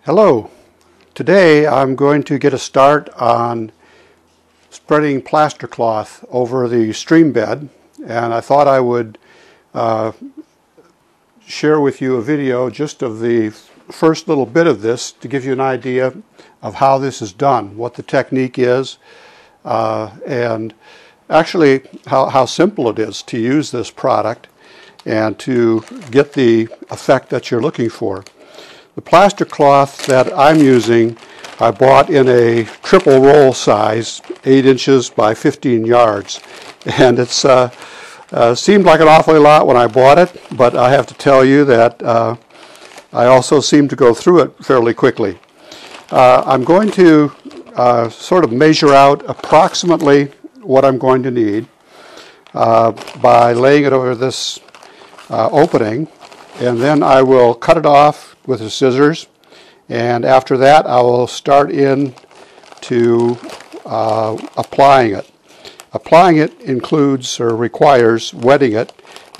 Hello. Today I'm going to get a start on spreading plaster cloth over the stream bed, and I thought I would share with you a video just of the first little bit of this to give you an idea of how this is done, what the technique is, and actually how simple it is to use this product and to get the effect that you're looking for. The plaster cloth that I'm using I bought in a triple roll size, 8 inches by 15 yards, and it's seemed like an awfully lot when I bought it, but I have to tell you that I also seem to go through it fairly quickly. I'm going to sort of measure out approximately what I'm going to need by laying it over this opening, and then I will cut it off with the scissors, and after that I will start in to applying it. Applying it includes or requires wetting it,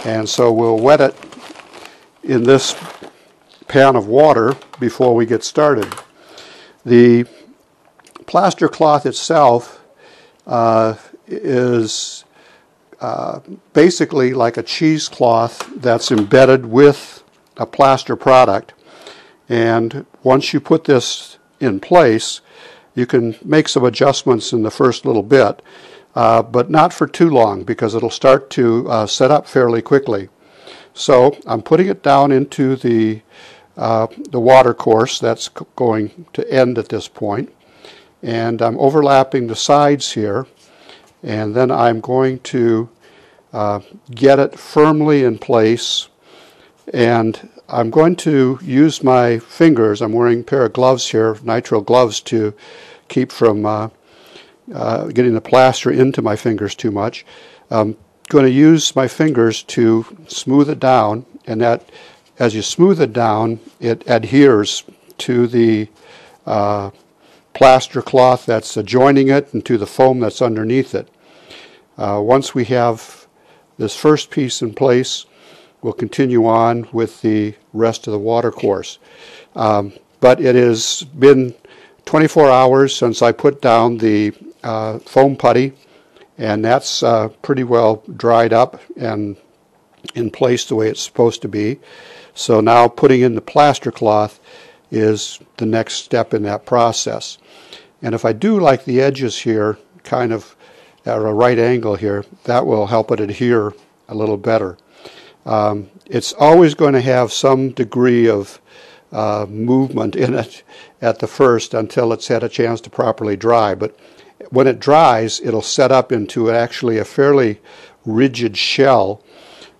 and so we'll wet it in this pan of water before we get started. The plaster cloth itself is basically like a cheesecloth that's embedded with a plaster product. And once you put this in place, you can make some adjustments in the first little bit, but not for too long because it'll start to set up fairly quickly. So I'm putting it down into the water course that's going to end at this point, and I'm overlapping the sides here, and then I'm going to get it firmly in place, and I'm going to use my fingers. I'm wearing a pair of gloves here, nitrile gloves, to keep from getting the plaster into my fingers too much. I'm going to use my fingers to smooth it down, and that as you smooth it down, it adheres to the plaster cloth that's adjoining it and to the foam that's underneath it. Once we have this first piece in place, we'll continue on with the rest of the water course. But it has been 24 hours since I put down the foam putty, and that's pretty well dried up and in place the way it's supposed to be. So now putting in the plaster cloth is the next step in that process. And if I do like the edges here kind of at a right angle here, that will help it adhere a little better. It's always going to have some degree of movement in it at the first until it's had a chance to properly dry. But when it dries, it'll set up into actually a fairly rigid shell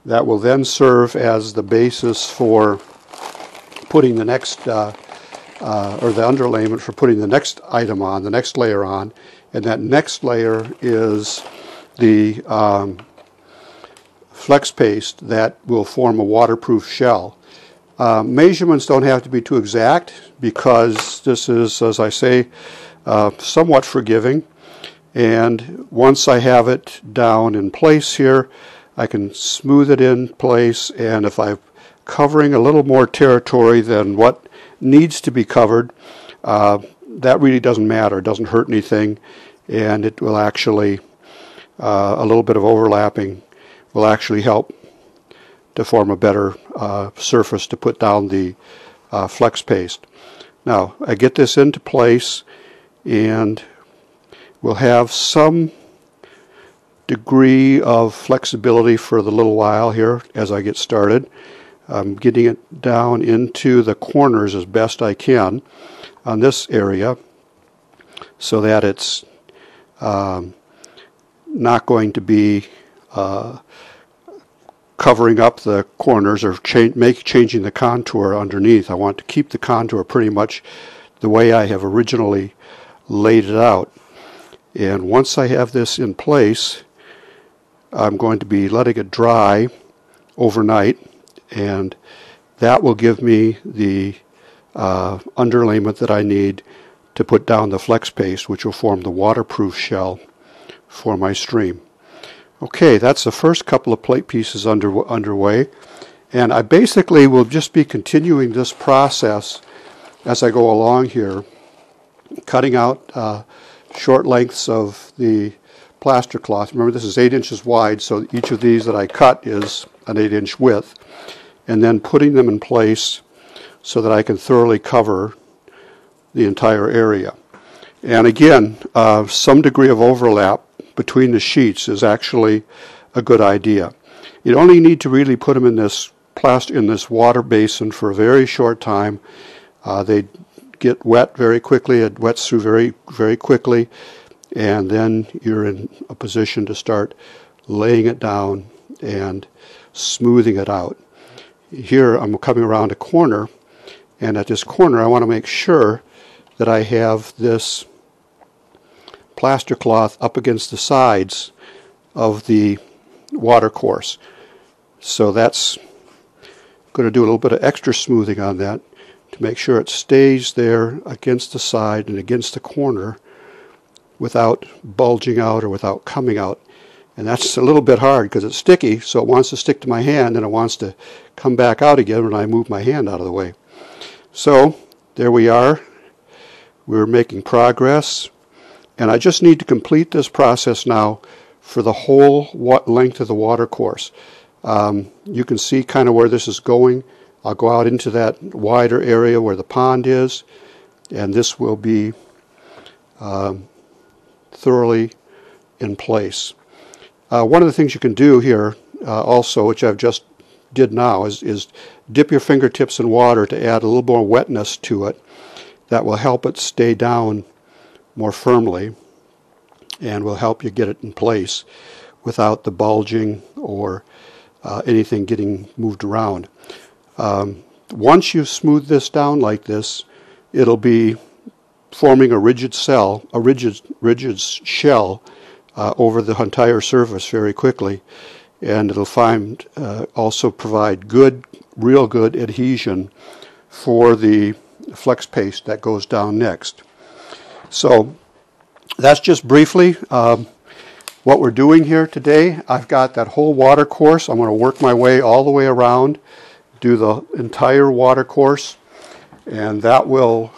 that will then serve as the basis for putting the next, or the underlayment for putting the next item on, the next layer on. And that next layer is the flex paste that will form a waterproof shell. Measurements don't have to be too exact because this is, as I say, somewhat forgiving. And once I have it down in place here, I can smooth it in place, and if I'm covering a little more territory than what needs to be covered, that really doesn't matter. It doesn't hurt anything, and it will actually, a little bit of overlapping will actually help to form a better surface to put down the flex paste. Now I get this into place, and we'll have some degree of flexibility for the little while here as I get started. I'm getting it down into the corners as best I can on this area so that it's not going to be covering up the corners or changing the contour underneath. I want to keep the contour pretty much the way I have originally laid it out. And once I have this in place, I'm going to be letting it dry overnight, and that will give me the underlayment that I need to put down the flex paste, which will form the waterproof shell for my stream. Okay, that's the first couple of plate pieces underway, and I basically will just be continuing this process as I go along here, cutting out short lengths of the plaster cloth. Remember, this is 8 inches wide, so each of these that I cut is an 8-inch width, and then putting them in place so that I can thoroughly cover the entire area. And again, some degree of overlap between the sheets is actually a good idea. You only need to really put them in this water basin for a very short time. They get wet very quickly. It wets through very, very quickly, and then you're in a position to start laying it down and smoothing it out. Here I'm coming around a corner, and at this corner I want to make sure that I have this plaster cloth up against the sides of the watercourse. So that's going to do a little bit of extra smoothing on that to make sure it stays there against the side and against the corner without bulging out or without coming out. And that's a little bit hard because it's sticky, so it wants to stick to my hand and it wants to come back out again when I move my hand out of the way. So there we are. We're making progress, and I just need to complete this process now for the whole length of the watercourse. You can see kind of where this is going. I'll go out into that wider area where the pond is, and this will be thoroughly in place. One of the things you can do here also, which I've just did now, is dip your fingertips in water to add a little more wetness to it. That will help it stay down more firmly and will help you get it in place without the bulging or anything getting moved around. Once you smooth this down like this, it'll be forming a rigid shell over the entire surface very quickly, and it'll also provide real good adhesion for the flex paste that goes down next. So that's just briefly what we're doing here today. I've got that whole water course. I'm going to work my way all the way around, do the entire water course, and that will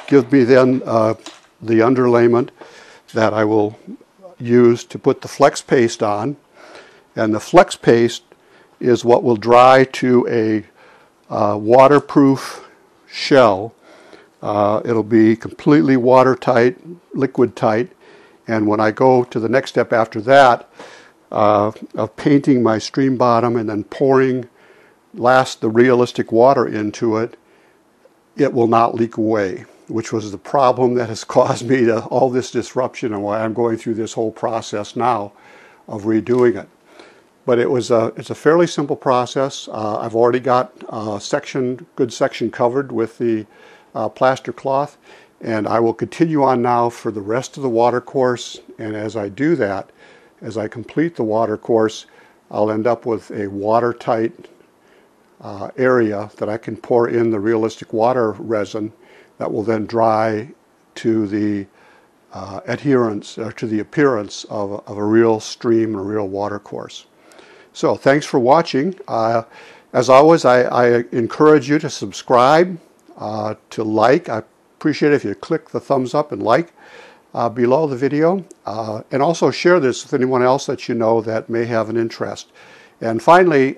give me then the underlayment that I will use to put the flex paste on. And the flex paste is what will dry to a waterproof shell. It'll be completely watertight, liquid tight, and when I go to the next step after that of painting my stream bottom and then pouring the realistic water into it, it will not leak away, which was the problem that has caused me all this disruption and why I'm going through this whole process now of redoing it. But it's a fairly simple process. I've already got a good section covered with the plaster cloth, and I will continue on now for the rest of the water course. And as I do that, as I complete the water course, I'll end up with a watertight area that I can pour in the realistic water resin that will then dry to the adherence or to the appearance of a real stream and a real water course. So thanks for watching. As always, I encourage you to subscribe, to like. I appreciate it if you click the thumbs up and like below the video, and also share this with anyone else that you know that may have an interest. And finally,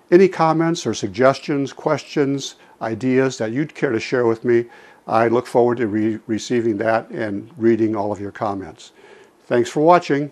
any comments or suggestions, questions, ideas that you'd care to share with me, I look forward to receiving that and reading all of your comments. Thanks for watching.